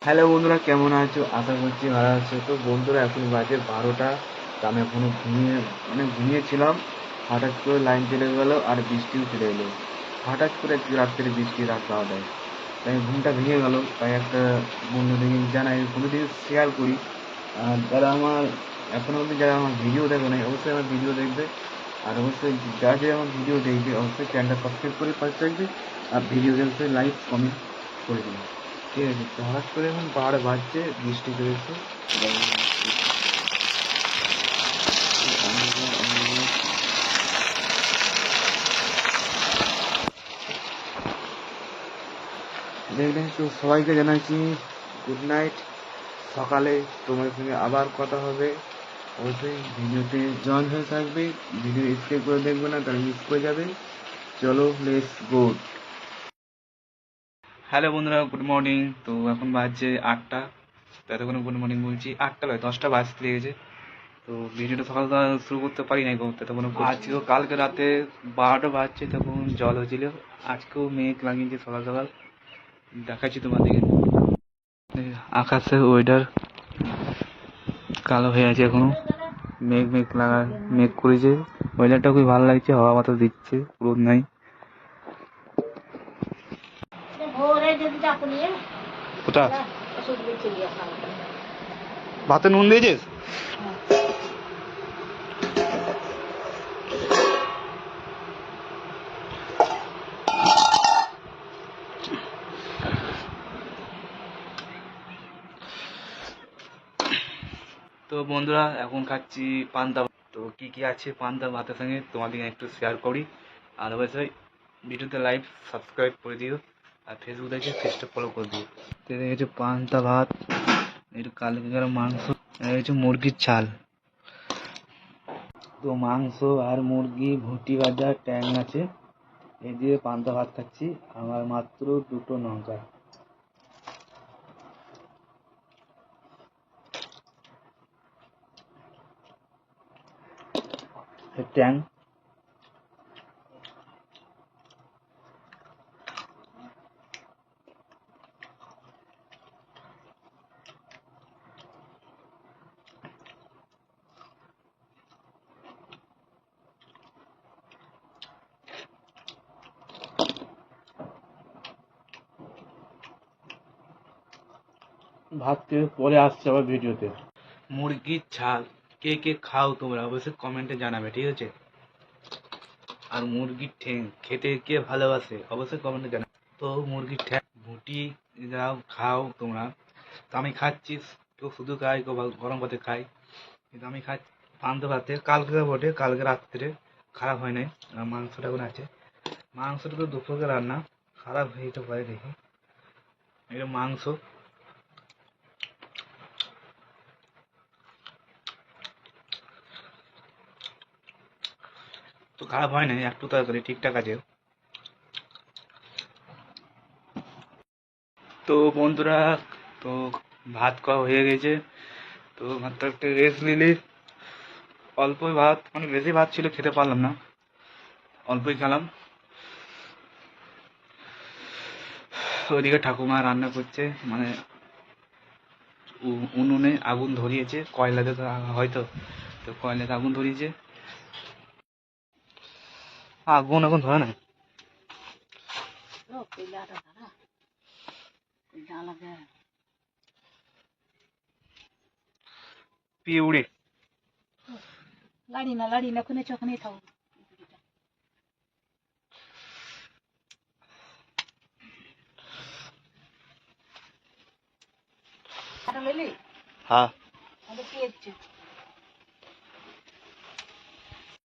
Hello বন্ধুরা, কেমন আছো? আশা করছি ভালো আছো। তো বন্ধুরা, এখন বাজে 12টা। তো আমি এখনো ঘুমিয়েছিলাম। হঠাৎ করে লাইন চলে গেল আর বৃষ্টিও চলে এলো। হঠাৎ করে রাত্রে বৃষ্টি, রাত 12টায়। তাই ঘুমটা ভেঙে গেল। তাই একটা বন্ধুদেরকে জানাই, বন্ধুদের শেয়ার করি। আর যারা আমার ভিডিও দেখো নাই, অবশ্যই আমার ভিডিও দেখবে। আর অবশ্যই যারা যারা আমার ভিডিও দেখবে, অবশ্যই চ্যানেলটা সাবস্ক্রাইব করে পাশে থাকবে। আর ভিডিও দেখতে লাইক কমেন্ট করে দেবে। ঠিক আছে, তো হঠাৎ করে এখন 12 বাজছে, বৃষ্টি চলেছে। দেখলেন তো, সবাইকে জানাচ্ছি গুড নাইট। সকালে তোমাদের সঙ্গে আবার কথা হবে। অবশ্যই ভিডিওতে জয়েন হয়ে থাকবে। ভিডিও স্কিপ করে দেখবে না, তাহলে মিস করে যাবে। চলো, লেটস গো। হ্যালো বন্ধুরা, গুড মর্নিং। তো এখন বাজছে 8টা। তো এতক্ষণ গুড মর্নিং বলছি, 8টা নয়, 10টা বাজতে লেগেছে। তো ভিডিওটা সকাল সকাল শুরু করতে পারি নাই করতে, তখন আজকেও কালকে রাতে 12টা বাজছে তখন জল হয়েছিল। আজকেও মেঘ লাগিয়েছে সকাল সকাল। দেখাচ্ছি তোমাদেরকে আকাশের ওয়েদার। কালো হয়ে আছে এখনো, মেঘ মেঘ মেঘ করেছে। ওয়েদারটা খুবই ভালো লাগছে, হাওয়া বাতাস দিচ্ছে, রোদ নাই। কোথা ভাতে নুন দিয়েছিস? তো বন্ধুরা, এখন খাচ্ছি পান্তা ভাত। তো কি কি আছে পান্তা ভাতের সঙ্গে তোমাদেরকে একটু শেয়ার করি। আর অবশ্যই ভিডিওতে লাইক সাবস্ক্রাইব করে দিও। আর ফেসবুক দেখে পেজটা ফলো করে দিও। তো এটা হচ্ছে পান্তা ভাত, একটু কালকের মাংস, এটা হচ্ছে মুরগির ছাল। তো মাংস আর মুরগি, ভুটি ভাজা, ট্যাং আছে। এই দিয়ে পান্তা ভাত খাচ্ছি। আমার মাত্র 2টো লঙ্কা। ট্যাং। ভাত থেকে পরে আসছে আবার ভিডিওতে। মুরগির ছাল কে কে খাও তোমরা অবশ্যই কমেন্টে জানাবে, ঠিক আছে? আর মুরগির ঠ্যাং খেতে কে ভালোবাসে অবশ্যই কমেন্টে জানাবে। তো মুরগির ঠ্যাং ভুটি যাও খাও তোমরা। তো আমি খাচ্ছি, কেউ শুধু খাই, কেউ গরম ভাতে খাই, কিন্তু আমি খাচ্ছি পান্তা ভাতে। কালকে বটে, কালকে রাত্রে খারাপ হয় নাই। আর মাংসটা এখন আছে। মাংসটা তো দুপুরে রান্না, খারাপ হয়ে যেতে পারে দেখি। এটা মাংস। তো খারাপ হয় নাই, একটু তরকারি ঠিকঠাক আছে। তো বন্ধুরা, তো ভাত খাওয়া হয়ে গেছে। তো ভাতটা একটা রেস্ট নিলে। অল্পই ভাত, মানে বেশি ভাত ছিল, খেতে পারলাম না, অল্পই খেলাম। ওইদিকে ঠাকুমা রান্না করছে, মানে উনুনে আগুন ধরিয়েছে, কয়লাতে তো হয়তো। তো কয়লাতে আগুন ধরিয়েছে, আগুন এখন ধরে না। পিউড়ি লাড়ি না খুনে চোখনে থাও হ্যাঁ। কি হচ্ছে